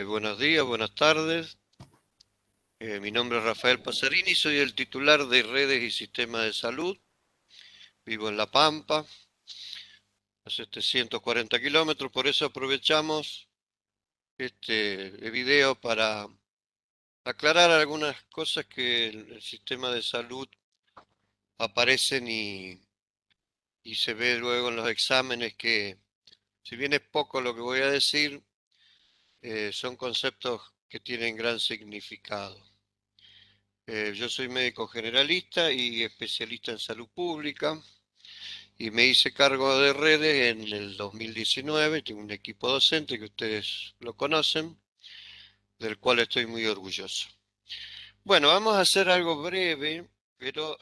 Buenos días, buenas tardes. Mi nombre es Rafael Pasarini, soy el titular de Redes y Sistemas de Salud. Vivo en La Pampa, a 740 kilómetros, por eso aprovechamos este video para aclarar algunas cosas que en el sistema de salud aparecen y se ve luego en los exámenes que, si bien es poco lo que voy a decir, son conceptos que tienen gran significado. Yo soy médico generalista y especialista en salud pública y me hice cargo de redes en el 2019. Tengo un equipo docente que ustedes lo conocen, del cual estoy muy orgulloso. Bueno, vamos a hacer algo breve, pero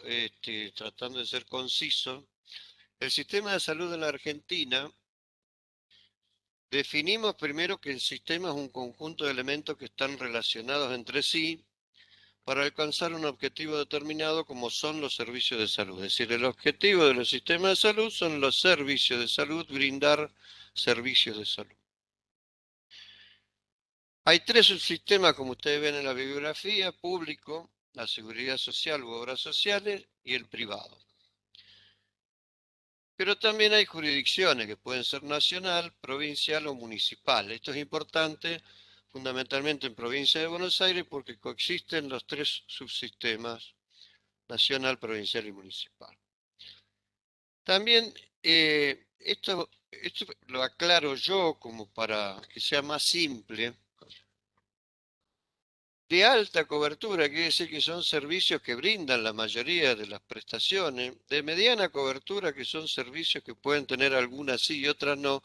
tratando de ser conciso. El sistema de salud en la Argentina, definimos primero que el sistema es un conjunto de elementos que están relacionados entre sí para alcanzar un objetivo determinado como son los servicios de salud. Es decir, el objetivo de los sistemas de salud son los servicios de salud, brindar servicios de salud. Hay tres subsistemas, como ustedes ven en la bibliografía: público, la seguridad social u obras sociales y el privado. Pero también hay jurisdicciones que pueden ser nacional, provincial o municipal. Esto es importante fundamentalmente en provincia de Buenos Aires porque coexisten los tres subsistemas: nacional, provincial y municipal. También esto lo aclaro yo como para que sea más simple. De alta cobertura quiere decir que son servicios que brindan la mayoría de las prestaciones. De mediana cobertura, que son servicios que pueden tener algunas sí y otras no.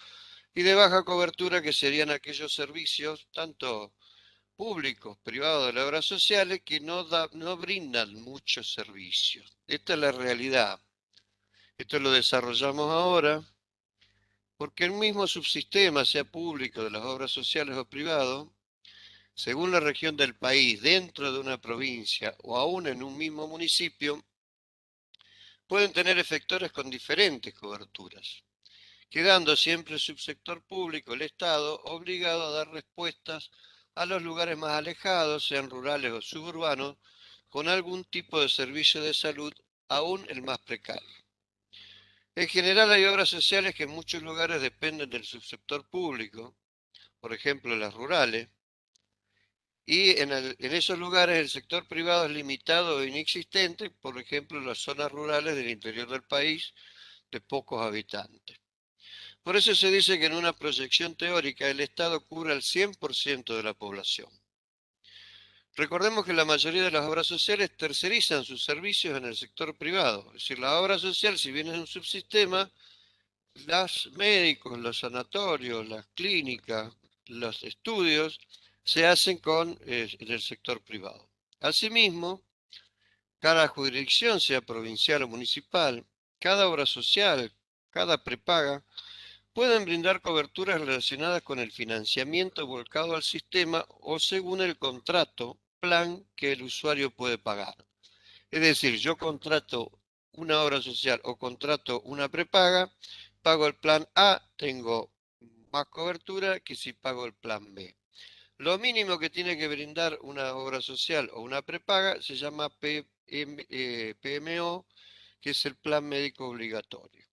Y de baja cobertura, que serían aquellos servicios, tanto públicos, privados de las obras sociales, que no brindan muchos servicios. Esta es la realidad. Esto lo desarrollamos ahora porque el mismo subsistema, sea público de las obras sociales o privado, según la región del país, dentro de una provincia o aún en un mismo municipio, pueden tener efectores con diferentes coberturas, quedando siempre el subsector público, el Estado, obligado a dar respuestas a los lugares más alejados, sean rurales o suburbanos, con algún tipo de servicio de salud, aún el más precario. En general hay obras sociales que en muchos lugares dependen del subsector público, por ejemplo las rurales, y en esos lugares el sector privado es limitado o inexistente, por ejemplo en las zonas rurales del interior del país de pocos habitantes. Por eso se dice que en una proyección teórica el Estado cubre al 100% de la población. Recordemos que la mayoría de las obras sociales tercerizan sus servicios en el sector privado. Es decir, la obra social, si bien es un subsistema, los médicos, los sanatorios, las clínicas, los estudios se hacen en el sector privado. Asimismo, cada jurisdicción, sea provincial o municipal, cada obra social, cada prepaga, pueden brindar coberturas relacionadas con el financiamiento volcado al sistema o según el contrato, plan que el usuario puede pagar. Es decir, yo contrato una obra social o contrato una prepaga, pago el plan A, tengo más cobertura que si pago el plan B. Lo mínimo que tiene que brindar una obra social o una prepaga se llama PMO, que es el plan médico obligatorio.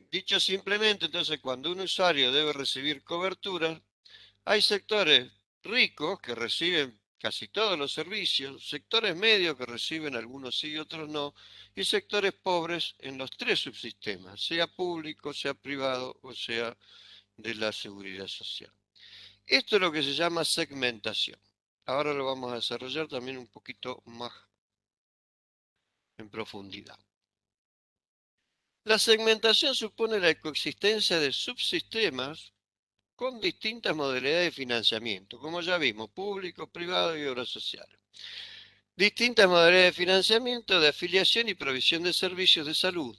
Dicho simplemente, entonces, cuando un usuario debe recibir cobertura, hay sectores ricos que reciben casi todos los servicios, sectores medios que reciben algunos sí y otros no, y sectores pobres en los tres subsistemas, sea público, sea privado o sea de la seguridad social. Esto es lo que se llama segmentación. Ahora lo vamos a desarrollar también un poquito más en profundidad. La segmentación supone la coexistencia de subsistemas con distintas modalidades de financiamiento, como ya vimos, público, privado y obras sociales. Distintas modalidades de financiamiento, de afiliación y provisión de servicios de salud,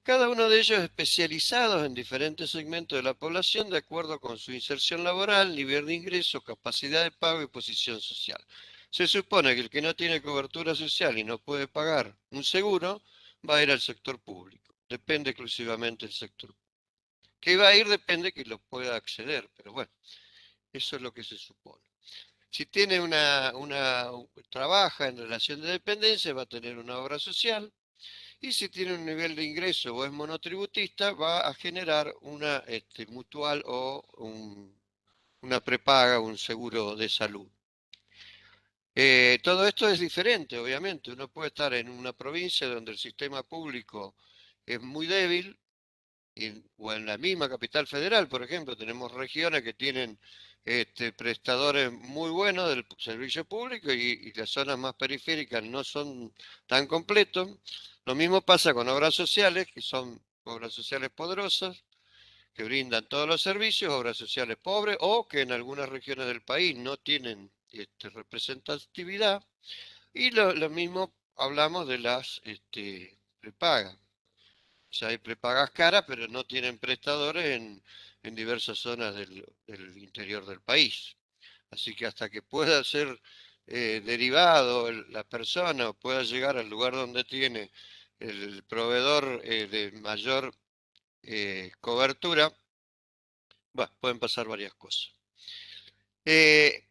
cada uno de ellos especializados en diferentes segmentos de la población de acuerdo con su inserción laboral, nivel de ingreso, capacidad de pago y posición social. Se supone que el que no tiene cobertura social y no puede pagar un seguro va a ir al sector público. Depende exclusivamente del sector. Que va a ir depende que lo pueda acceder, pero bueno. Eso es lo que se supone. Si tiene trabaja en relación de dependencia, va a tener una obra social. Y si tiene un nivel de ingreso o es monotributista, va a generar una mutual o una prepaga, un seguro de salud. Todo esto es diferente, obviamente. Uno puede estar en una provincia donde el sistema público es muy débil, o en la misma capital federal, por ejemplo, tenemos regiones que tienen prestadores muy buenos del servicio público y las zonas más periféricas no son tan completos. Lo mismo pasa con obras sociales, que son obras sociales poderosas, que brindan todos los servicios, obras sociales pobres o que en algunas regiones del país no tienen representatividad. Y lo mismo hablamos de las prepagas. O sea, hay prepagas caras, pero no tienen prestadores en diversas zonas del interior del país. Así que hasta que pueda ser derivado la persona o pueda llegar al lugar donde tiene el proveedor de mayor cobertura, bueno, pueden pasar varias cosas. Eh,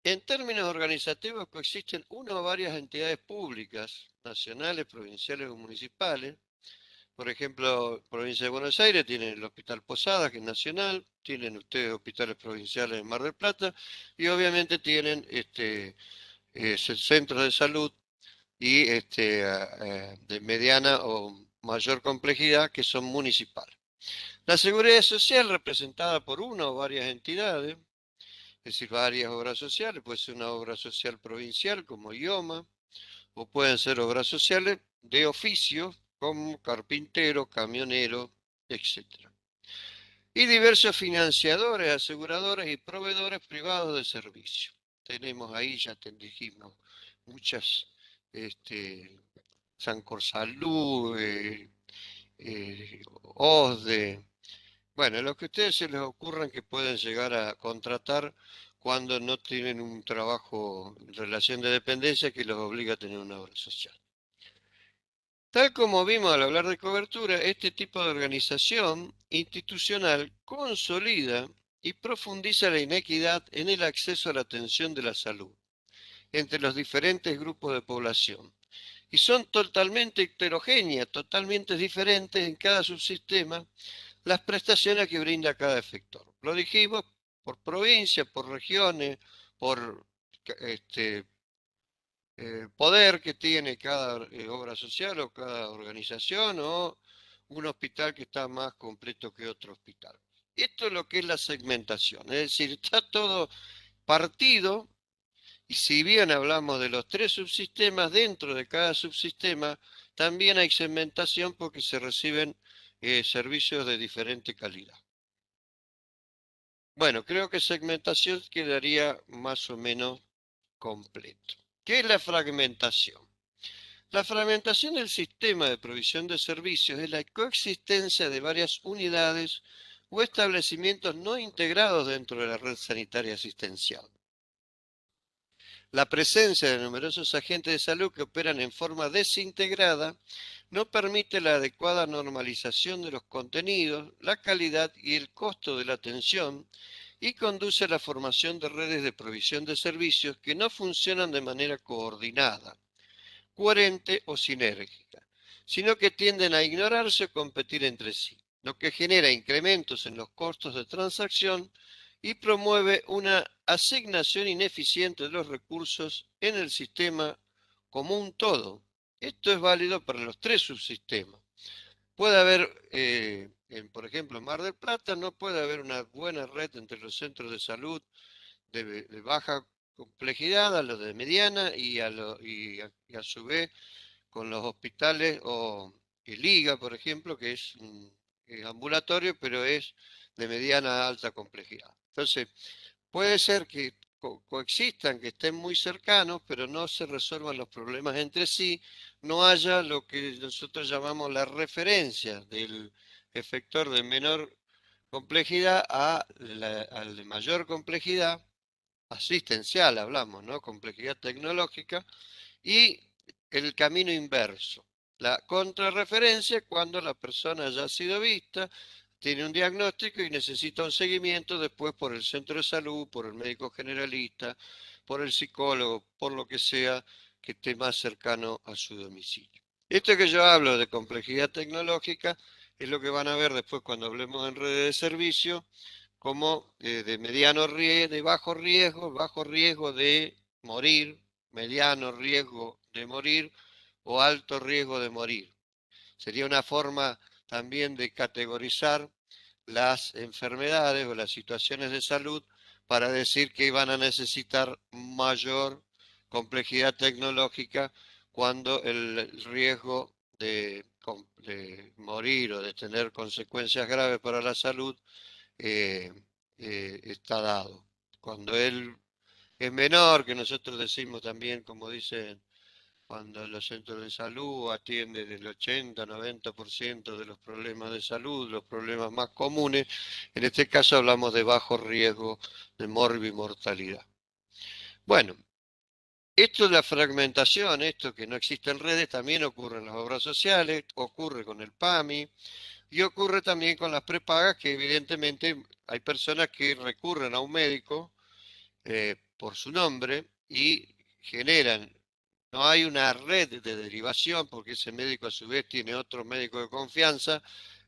en términos organizativos coexisten una o varias entidades públicas, nacionales, provinciales o municipales. Por ejemplo, provincia de Buenos Aires tiene el Hospital Posadas, que es nacional, tienen ustedes hospitales provinciales en Mar del Plata y obviamente tienen centros de salud y de mediana o mayor complejidad que son municipales. La seguridad social representada por una o varias entidades, es decir, varias obras sociales, puede ser una obra social provincial como IOMA, o pueden ser obras sociales de oficio como carpintero, camionero, etcétera. Y diversos financiadores, aseguradores y proveedores privados de servicios. Tenemos ahí, ya te dijimos, muchas, Sancor Salud, OSDE, bueno, lo que a ustedes se les ocurran que pueden llegar a contratar cuando no tienen un trabajo en relación de dependencia que los obliga a tener una obra social. Tal como vimos al hablar de cobertura, este tipo de organización institucional consolida y profundiza la inequidad en el acceso a la atención de la salud entre los diferentes grupos de población. Y son totalmente heterogéneas, totalmente diferentes en cada subsistema las prestaciones que brinda cada efector. Lo dijimos por provincia, por regiones, por este, poder que tiene cada obra social o cada organización o un hospital que está más completo que otro hospital. Esto es lo que es la segmentación, es decir, está todo partido y si bien hablamos de los tres subsistemas, dentro de cada subsistema también hay segmentación porque se reciben servicios de diferente calidad. Bueno, creo que segmentación quedaría más o menos completo. ¿Qué es la fragmentación? La fragmentación del sistema de provisión de servicios es la coexistencia de varias unidades o establecimientos no integrados dentro de la red sanitaria asistencial. La presencia de numerosos agentes de salud que operan en forma desintegrada no permite la adecuada normalización de los contenidos, la calidad y el costo de la atención y conduce a la formación de redes de provisión de servicios que no funcionan de manera coordinada, coherente o sinérgica, sino que tienden a ignorarse o competir entre sí, lo que genera incrementos en los costos de transacción y promueve una asignación ineficiente de los recursos en el sistema como un todo. Esto es válido para los tres subsistemas. Puede haber, por ejemplo, en Mar del Plata no puede haber una buena red entre los centros de salud de baja complejidad a los de mediana y a su vez con los hospitales o el IGA, por ejemplo, que es ambulatorio, pero es de mediana a alta complejidad. Entonces, puede ser que coexistan, que estén muy cercanos, pero no se resuelvan los problemas entre sí, no haya lo que nosotros llamamos la referencia del efector de menor complejidad al de mayor complejidad, asistencial hablamos, ¿no? Complejidad tecnológica, y el camino inverso. La contrarreferencia cuando la persona ya ha sido vista, tiene un diagnóstico y necesita un seguimiento después por el centro de salud, por el médico generalista, por el psicólogo, por lo que sea que esté más cercano a su domicilio. Esto que yo hablo de complejidad tecnológica es lo que van a ver después cuando hablemos en redes de servicio, como de mediano riesgo, de bajo riesgo de morir, mediano riesgo de morir o alto riesgo de morir. Sería una forma también de categorizar las enfermedades o las situaciones de salud para decir que van a necesitar mayor complejidad tecnológica cuando el riesgo de morir o de tener consecuencias graves para la salud eh, está dado. Cuando él es menor, que nosotros decimos también, como dicen cuando los centros de salud atienden el 80-90% de los problemas de salud, los problemas más comunes, en este caso hablamos de bajo riesgo de morbimortalidad. Bueno, esto de la fragmentación, esto que no existe en redes, también ocurre en las obras sociales, ocurre con el PAMI y ocurre también con las prepagas, que evidentemente hay personas que recurren a un médico por su nombre y generan. No hay una red de derivación porque ese médico a su vez tiene otro médico de confianza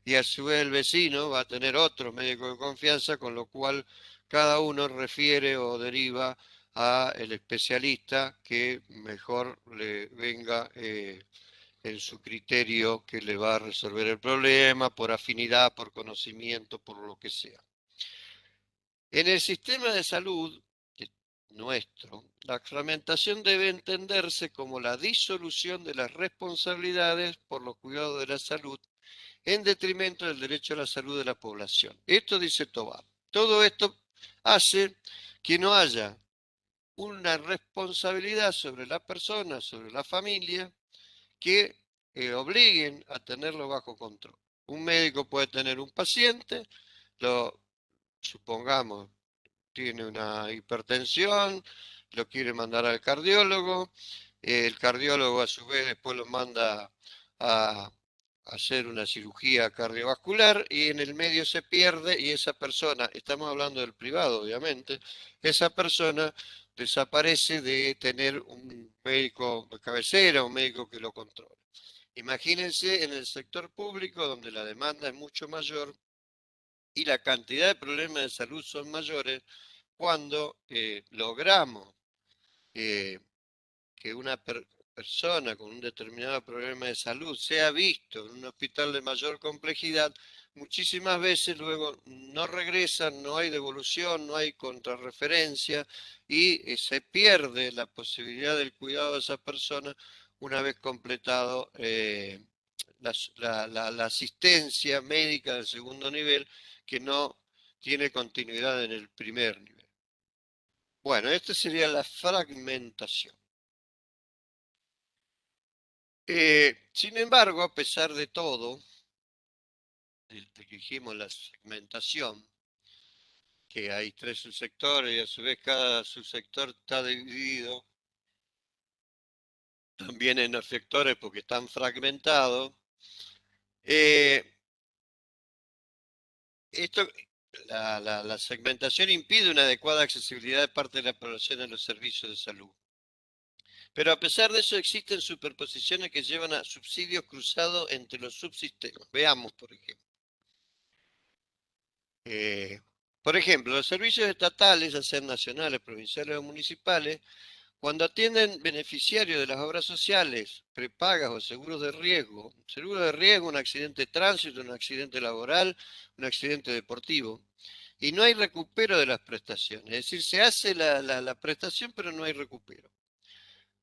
y a su vez el vecino va a tener otro médico de confianza, con lo cual cada uno refiere o deriva a el especialista que mejor le venga en su criterio, que le va a resolver el problema por afinidad, por conocimiento, por lo que sea. En el sistema de salud nuestro, la fragmentación debe entenderse como la disolución de las responsabilidades por los cuidados de la salud en detrimento del derecho a la salud de la población. Esto dice Tobar. Todo esto hace que no haya una responsabilidad sobre la persona, sobre la familia, que obliguen a tenerlo bajo control. Un médico puede tener un paciente, lo supongamos tiene una hipertensión, lo quiere mandar al cardiólogo, el cardiólogo a su vez después lo manda a hacer una cirugía cardiovascular y en el medio se pierde y esa persona, estamos hablando del privado obviamente, esa persona desaparece de tener un médico de cabecera, un médico que lo controle. Imagínense en el sector público donde la demanda es mucho mayor y la cantidad de problemas de salud son mayores, cuando logramos eh, que una persona con un determinado problema de salud sea visto en un hospital de mayor complejidad, muchísimas veces luego no regresan, no hay devolución, no hay contrarreferencia y se pierde la posibilidad del cuidado de esa persona una vez completado la asistencia médica del segundo nivel, que no tiene continuidad en el primer nivel. Bueno, esta sería la fragmentación. Sin embargo, a pesar de todo, desde que dijimos la segmentación, que hay tres subsectores y a su vez cada subsector está dividido también en los sectores porque están fragmentados, eh, esto, la segmentación impide una adecuada accesibilidad de parte de la población a los servicios de salud. Pero a pesar de eso existen superposiciones que llevan a subsidios cruzados entre los subsistemas. Veamos, por ejemplo. Eh, por ejemplo, los servicios estatales, ya sean nacionales, provinciales o municipales, cuando atienden beneficiarios de las obras sociales, prepagas o seguros de riesgo, un accidente de tránsito, un accidente laboral, un accidente deportivo, y no hay recupero de las prestaciones. Es decir, se hace la prestación, pero no hay recupero.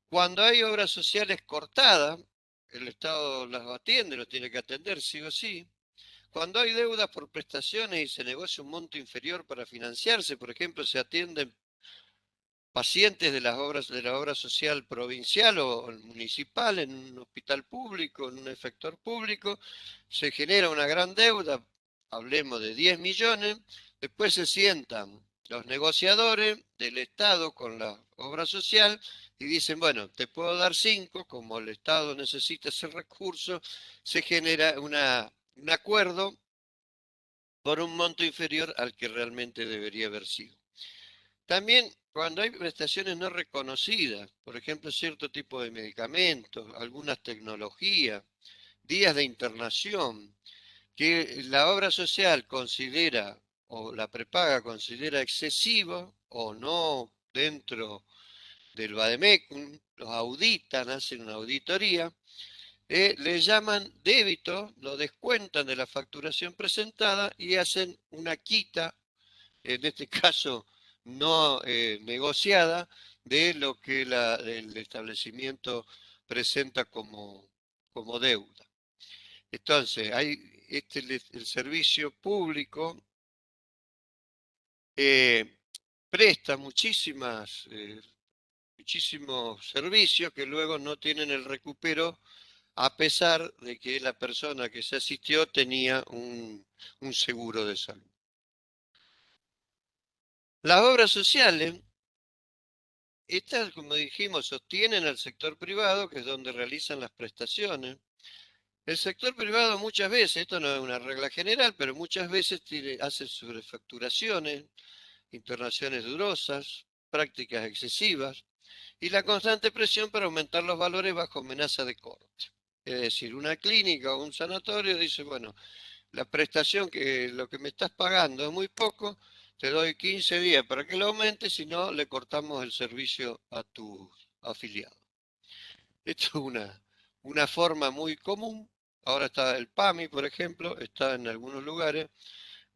Cuando hay obras sociales cortadas, el Estado las atiende, los tiene que atender sí o sí. Cuando hay deudas por prestaciones y se negocia un monto inferior para financiarse, por ejemplo, se atienden pacientes de las obras de la obra social provincial o municipal en un hospital público, en un efector público, se genera una gran deuda, hablemos de 10 millones, después se sientan los negociadores del Estado con la obra social y dicen, bueno, te puedo dar 5, como el Estado necesita ese recurso, se genera un acuerdo por un monto inferior al que realmente debería haber sido. También cuando hay prestaciones no reconocidas, por ejemplo, cierto tipo de medicamentos, algunas tecnologías, días de internación, que la obra social considera o la prepaga considera excesivo o no dentro del Vademecum, los auditan, hacen una auditoría, le llaman débito, lo descuentan de la facturación presentada y hacen una quita, en este caso no negociada, de lo que el establecimiento presenta como deuda. Entonces, hay el servicio público eh, presta muchísimos servicios que luego no tienen el recupero a pesar de que la persona que se asistió tenía un seguro de salud. Las obras sociales, estas, como dijimos, sostienen al sector privado, que es donde realizan las prestaciones. El sector privado muchas veces, esto no es una regla general, pero muchas veces hace sobrefacturaciones, internaciones dudosas, prácticas excesivas y la constante presión para aumentar los valores bajo amenaza de corte. Es decir, una clínica o un sanatorio dice, bueno, la prestación que lo que me estás pagando es muy poco, te doy 15 días para que lo aumentes, si no, le cortamos el servicio a tus afiliados. Esto es una forma muy común. Ahora está el PAMI, por ejemplo, está en algunos lugares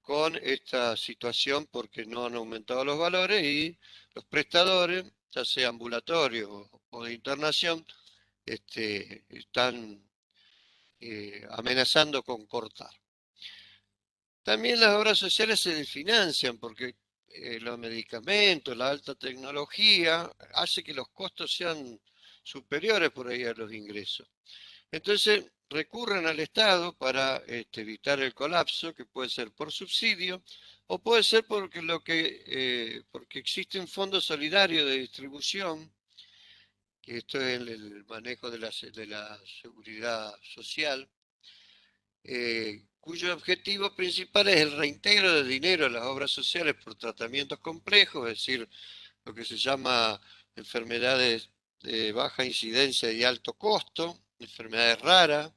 con esta situación porque no han aumentado los valores y los prestadores, ya sea ambulatorio o de internación, están amenazando con cortar. También las obras sociales se desfinancian porque los medicamentos, la alta tecnología, hace que los costos sean superiores por ahí a los ingresos. Entonces recurren al Estado para evitar el colapso, que puede ser por subsidio o puede ser porque existe un fondo solidario de distribución, que esto es el manejo de la seguridad social, cuyo objetivo principal es el reintegro de dinero a las obras sociales por tratamientos complejos, es decir, lo que se llama enfermedades de baja incidencia y alto costo, enfermedades raras,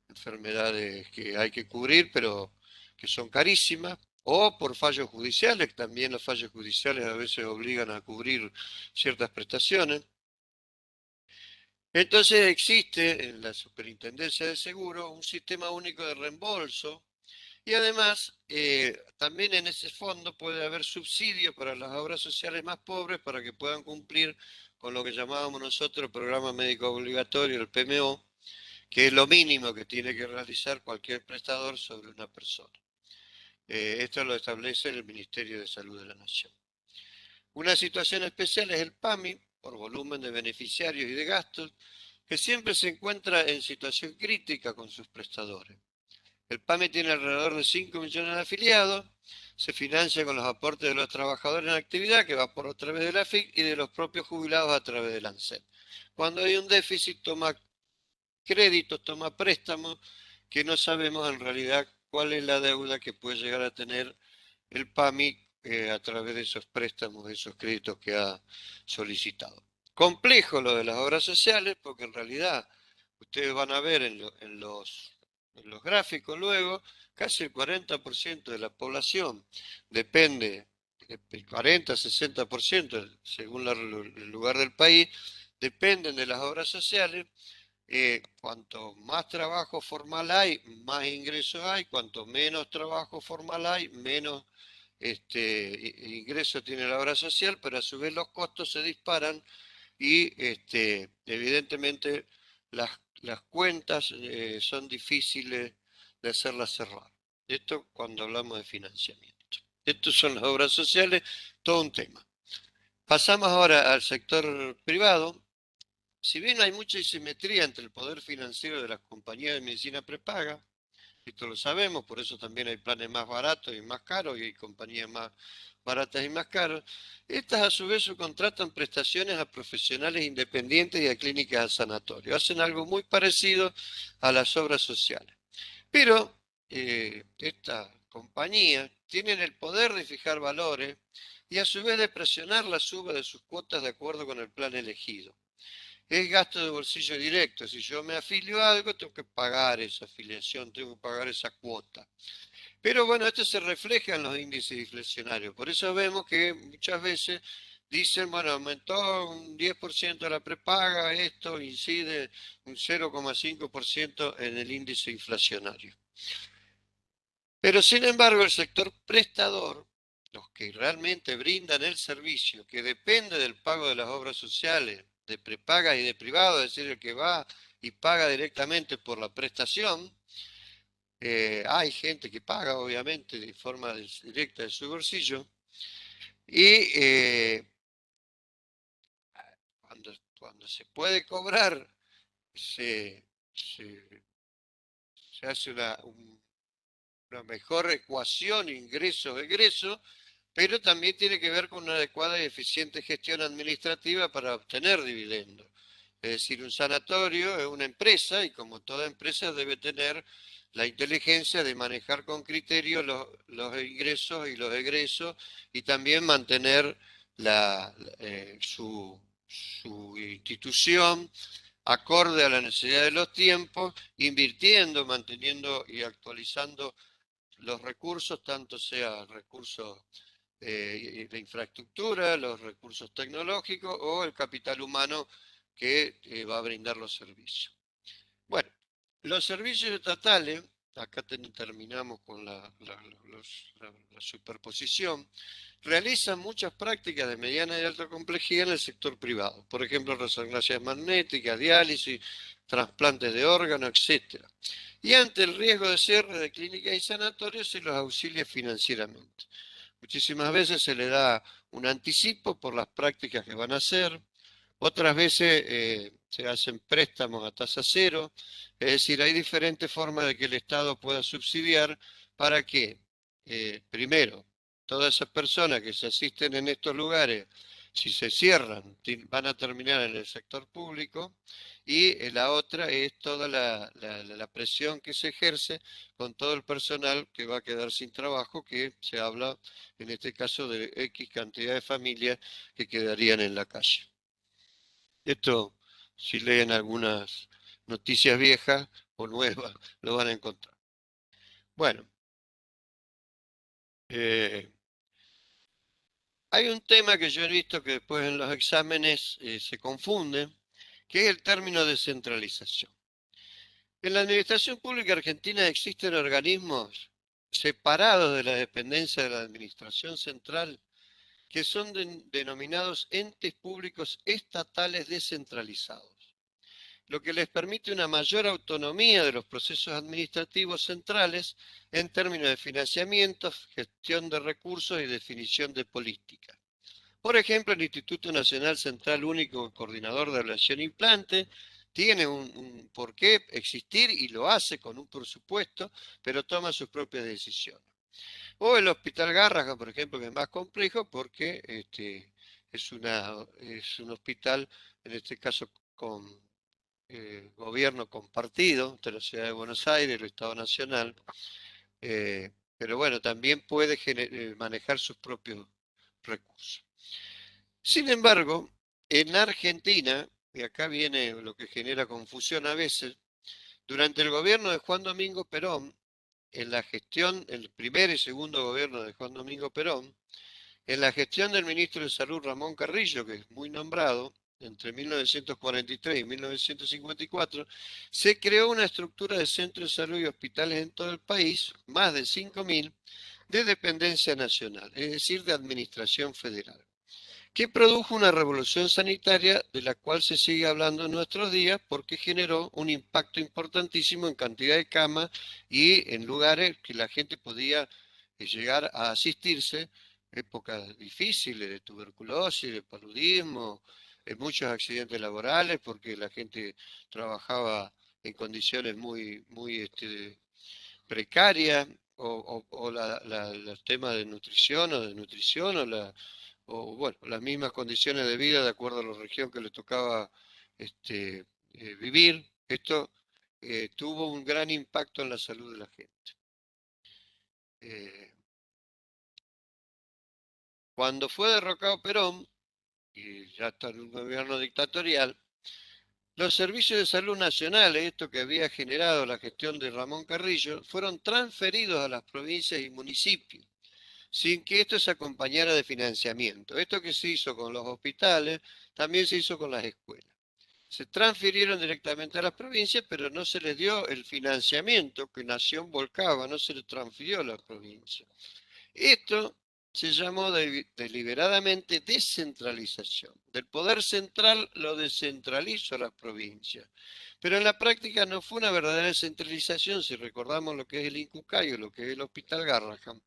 enfermedades que hay que cubrir, pero que son carísimas, o por fallos judiciales, también los fallos judiciales a veces obligan a cubrir ciertas prestaciones. Entonces existe en la Superintendencia de Seguros un sistema único de reembolso y además también en ese fondo puede haber subsidios para las obras sociales más pobres para que puedan cumplir con lo que llamábamos nosotros el programa médico obligatorio, el PMO, que es lo mínimo que tiene que realizar cualquier prestador sobre una persona. Esto lo establece el Ministerio de Salud de la Nación. Una situación especial es el PAMI, por volumen de beneficiarios y de gastos, que siempre se encuentra en situación crítica con sus prestadores. El PAMI tiene alrededor de 5 millones de afiliados, se financia con los aportes de los trabajadores en actividad, que va por a través de la FIC, y de los propios jubilados a través del ANSES. Cuando hay un déficit, toma créditos, toma préstamos, que no sabemos en realidad cuál es la deuda que puede llegar a tener el PAMI a través de esos préstamos, de esos créditos que ha solicitado. Complejo lo de las obras sociales, porque en realidad ustedes van a ver en los gráficos luego, casi el 40% de la población depende, el 40-60% según el lugar del país, dependen de las obras sociales. Cuanto más trabajo formal hay, más ingresos hay. Cuanto menos trabajo formal hay, menos ingreso tiene la obra social, pero a su vez los costos se disparan y evidentemente las cuentas son difíciles de hacerlas cerrar. Esto cuando hablamos de financiamiento. Estos son las obras sociales, todo un tema. Pasamos ahora al sector privado. Si bien hay mucha asimetría entre el poder financiero de las compañías de medicina prepaga, esto lo sabemos, por eso también hay planes más baratos y más caros y hay compañías más baratas y más caras, estas a su vez subcontratan prestaciones a profesionales independientes y a clínicas a sanatorio. Hacen algo muy parecido a las obras sociales. Pero esta compañía tienen el poder de fijar valores y a su vez de presionar la suba de sus cuotas de acuerdo con el plan elegido. Es gasto de bolsillo directo. Si yo me afilio a algo, tengo que pagar esa afiliación, tengo que pagar esa cuota. Pero bueno, esto se refleja en los índices inflacionarios. Por eso vemos que muchas veces dicen, bueno, aumentó un 10% la prepaga, esto incide un 0,5% en el índice inflacionario. Pero sin embargo, el sector prestador, los que realmente brindan el servicio, que depende del pago de las obras sociales, de prepagas y de privado, es decir, el que va y paga directamente por la prestación, hay gente que paga, obviamente, de forma directa de su bolsillo, y cuando se puede cobrar, se, se- se hace una mejor ecuación ingreso-egreso, pero también tiene que ver con una adecuada y eficiente gestión administrativa para obtener dividendos. Es decir, un sanatorio es una empresa y como toda empresa debe tener la inteligencia de manejar con criterio los ingresos y los egresos y también mantener su institución acorde a la necesidad de los tiempos, invirtiendo, manteniendo y actualizando los recursos, tanto sea recursos de infraestructura, los recursos tecnológicos o el capital humano que va a brindar los servicios. Bueno, los servicios estatales, acá terminamos con la superposición, realizan muchas prácticas de mediana y alta complejidad en el sector privado, por ejemplo, resonancias magnéticas, diálisis, trasplantes de órganos, etcétera. Y ante el riesgo de cierre de clínicas y sanatorios se los auxilia financieramente. Muchísimas veces se le da un anticipo por las prácticas que van a hacer, otras veces se hacen préstamos a tasa cero, es decir, hay diferentes formas de que el Estado pueda subsidiar para que, primero, todas esas personas que se asisten en estos lugares, si se cierran, van a terminar en el sector público, y la otra es toda la presión que se ejerce con todo el personal que va a quedar sin trabajo, que se habla en este caso de X cantidad de familias que quedarían en la calle. Esto, si leen algunas noticias viejas o nuevas, lo van a encontrar. Bueno, eh, hay un tema que yo he visto que después en los exámenes se confunde, que es el término descentralización. En la administración pública argentina existen organismos separados de la dependencia de la administración central que son denominados entes públicos estatales descentralizados, lo que les permite una mayor autonomía de los procesos administrativos centrales en términos de financiamiento, gestión de recursos y definición de políticas. Por ejemplo, el Instituto Nacional Central Único Coordinador de Relación Implante tiene un por qué existir y lo hace con un presupuesto, pero toma sus propias decisiones. O el Hospital Garrahan, por ejemplo, que es más complejo porque es un hospital, en este caso con gobierno compartido entre la Ciudad de Buenos Aires y el Estado Nacional, pero bueno, también puede manejar sus propios recursos. Sin embargo, en Argentina, y acá viene lo que genera confusión a veces, durante el gobierno de Juan Domingo Perón, en la gestión, el primer y segundo gobierno de Juan Domingo Perón, en la gestión del ministro de Salud Ramón Carrillo, que es muy nombrado, entre 1943 y 1954, se creó una estructura de centros de salud y hospitales en todo el país, más de 5.000, de dependencia nacional, es decir, de administración federal, que produjo una revolución sanitaria de la cual se sigue hablando en nuestros días porque generó un impacto importantísimo en cantidad de camas y en lugares que la gente podía llegar a asistirse, épocas difíciles de tuberculosis, de paludismo, muchos accidentes laborales porque la gente trabajaba en condiciones muy precarias, o los temas de nutrición o desnutrición, o bueno, las mismas condiciones de vida de acuerdo a la región que le tocaba vivir. Esto tuvo un gran impacto en la salud de la gente. eh, cuando fue derrocado Perón, y ya está en un gobierno dictatorial, los servicios de salud nacionales, esto que había generado la gestión de Ramón Carrillo, fueron transferidos a las provincias y municipios, sin que esto se acompañara de financiamiento. Esto que se hizo con los hospitales, también se hizo con las escuelas. Se transfirieron directamente a las provincias, pero no se les dio el financiamiento que Nación volcaba, no se les transfirió a las provincias. Esto se llamó deliberadamente descentralización. Del poder central lo descentralizó a las provincias. Pero en la práctica no fue una verdadera descentralización, si recordamos lo que es el Incucayo, lo que es el Hospital Garrahan,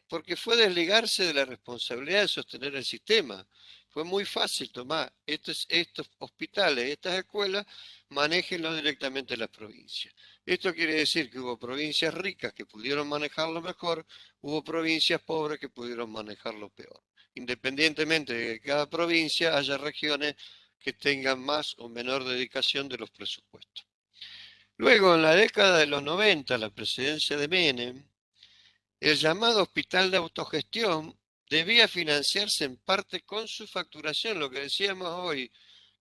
porque fue desligarse de la responsabilidad de sostener el sistema. Fue muy fácil tomar estos hospitales, estas escuelas, manéjenlo directamente las provincias. Esto quiere decir que hubo provincias ricas que pudieron manejarlo mejor, hubo provincias pobres que pudieron manejarlo peor. Independientemente de que cada provincia haya regiones que tengan más o menor dedicación de los presupuestos. Luego, en la década de los 90, la presidencia de Menem, el llamado hospital de autogestión debía financiarse en parte con su facturación, lo que decíamos hoy,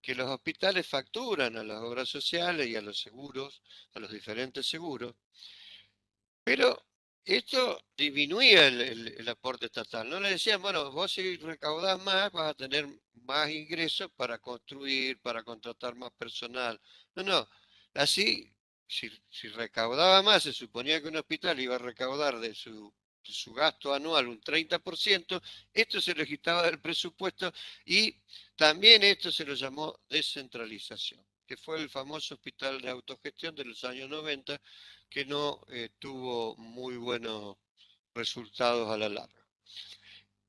que los hospitales facturan a las obras sociales y a los seguros, a los diferentes seguros, pero esto disminuía el aporte estatal. No le decían, bueno, vos si recaudás más, vas a tener más ingresos para construir, para contratar más personal. No, no. Así, si recaudaba más, se suponía que un hospital iba a recaudar de su gasto anual un 30%, esto se le quitaba del presupuesto y también esto se lo llamó descentralización, que fue el famoso hospital de autogestión de los años 90 que no tuvo muy buenos resultados a la larga.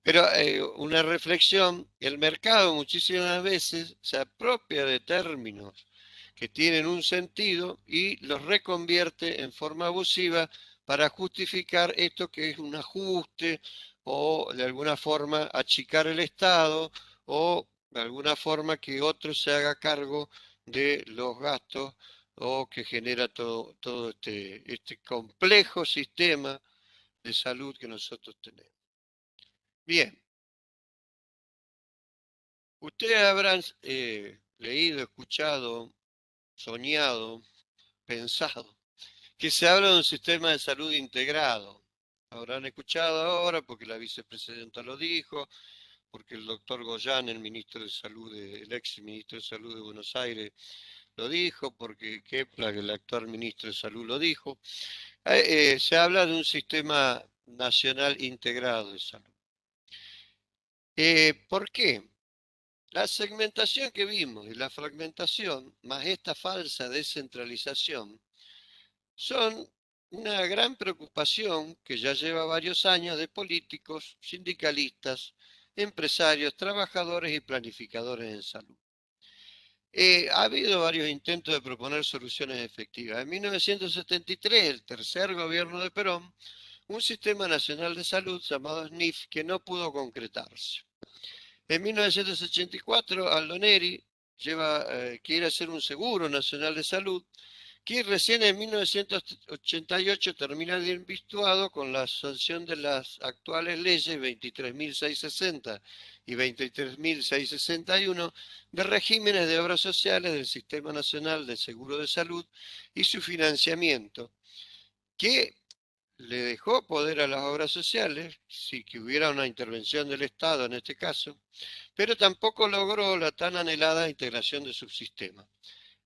Pero una reflexión, el mercado muchísimas veces se apropia de términos que tienen un sentido y los reconvierte en forma abusiva para justificar esto que es un ajuste o de alguna forma achicar el Estado o de alguna forma que otro se haga cargo de los gastos o que genera todo este complejo sistema de salud que nosotros tenemos. Bien, ustedes habrán leído, escuchado, soñado, pensado que se habla de un sistema de salud integrado. Habrán escuchado ahora porque la vicepresidenta lo dijo, porque el doctor Goyán, el ministro de Salud, el ex ministro de Salud de Buenos Aires, lo dijo, porque Kepler, el actual ministro de Salud, lo dijo. Se habla de un sistema nacional integrado de salud. ¿Por qué? La segmentación que vimos y la fragmentación, más esta falsa descentralización, son una gran preocupación que ya lleva varios años de políticos, sindicalistas, empresarios, trabajadores y planificadores en salud. Ha habido varios intentos de proponer soluciones efectivas. En 1973, el tercer gobierno de Perón, un sistema nacional de salud llamado SNIF que no pudo concretarse. En 1984, Aldo Neri quiere hacer un seguro nacional de salud que recién en 1988 termina desvirtuado con la sanción de las actuales leyes 23.660 y 23.661 de regímenes de obras sociales del Sistema Nacional de Seguro de Salud y su financiamiento, que le dejó poder a las obras sociales, si que hubiera una intervención del Estado en este caso, pero tampoco logró la tan anhelada integración de subsistemas.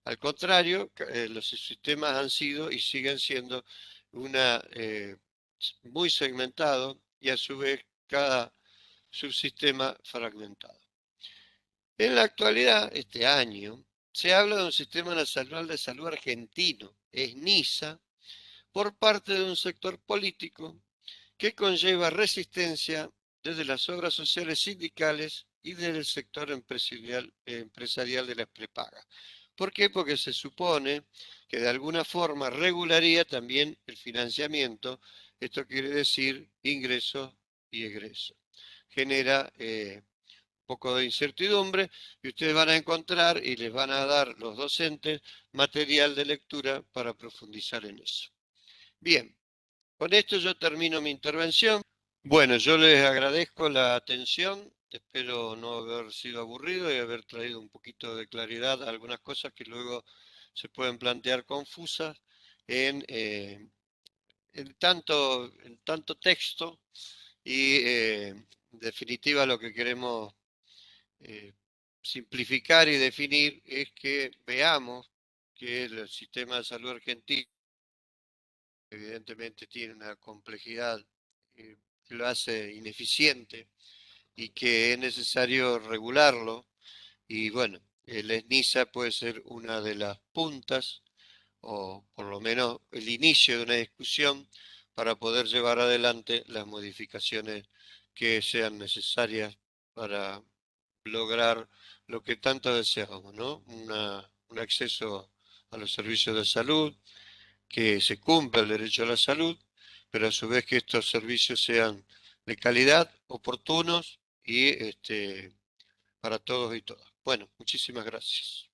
Al contrario, los sistemas han sido y siguen siendo una, muy segmentado y a su vez cada subsistema fragmentado. En la actualidad, este año, se habla de un sistema nacional de salud argentino, es NISA, por parte de un sector político que conlleva resistencia desde las obras sociales sindicales y desde el sector empresarial de las prepagas. ¿Por qué? Porque se supone que de alguna forma regularía también el financiamiento, esto quiere decir ingresos y egresos. Genera poco de incertidumbre y ustedes van a encontrar y les van a dar los docentes material de lectura para profundizar en eso. Bien, Con esto yo termino mi intervención. Bueno, yo les agradezco la atención. Espero no haber sido aburrido y haber traído un poquito de claridad a algunas cosas que luego se pueden plantear confusas en, eh, en tanto texto y en definitiva lo que queremos eh, simplificar y definir es que veamos que el sistema de salud argentino evidentemente tiene una complejidad que lo hace ineficiente y que es necesario regularlo. Y bueno, el ESNISA puede ser una de las puntas o por lo menos el inicio de una discusión para poder llevar adelante las modificaciones que sean necesarias para lograr lo que tanto deseamos, ¿no? Un acceso a los servicios de salud, que se cumpla el derecho a la salud, pero a su vez que estos servicios sean de calidad, oportunos y para todos y todas. Bueno, muchísimas gracias.